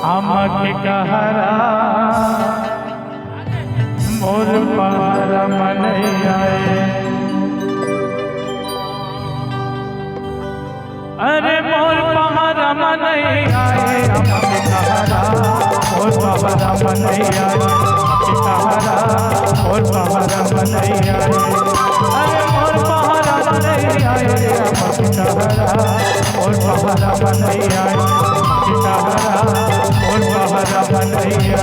आमके कहरा मोर पहरा मनैया अरे मोर पहरा मनैया आमके कहरा मोर पहरा मनैया आमके कहरा मोर पहरा मनैया अरे मोर पहरा मनैया आमके कहरा मोर पहरा मनैया आमके कहरा मोर पहरा मनैया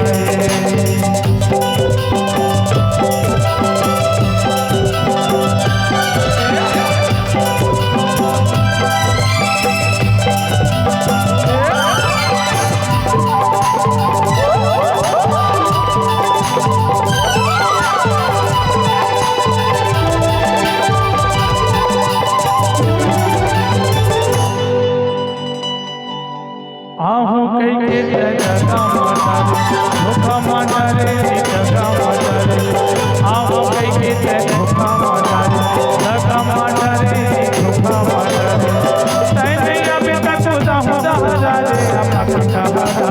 आहू कई के जगा मडरे धोखा मडरे जगा मडरे आहू कई के धोखा मडरे जगा मडरे धोखा मडरे तैने अभी तक खुदा रे आमके कहरा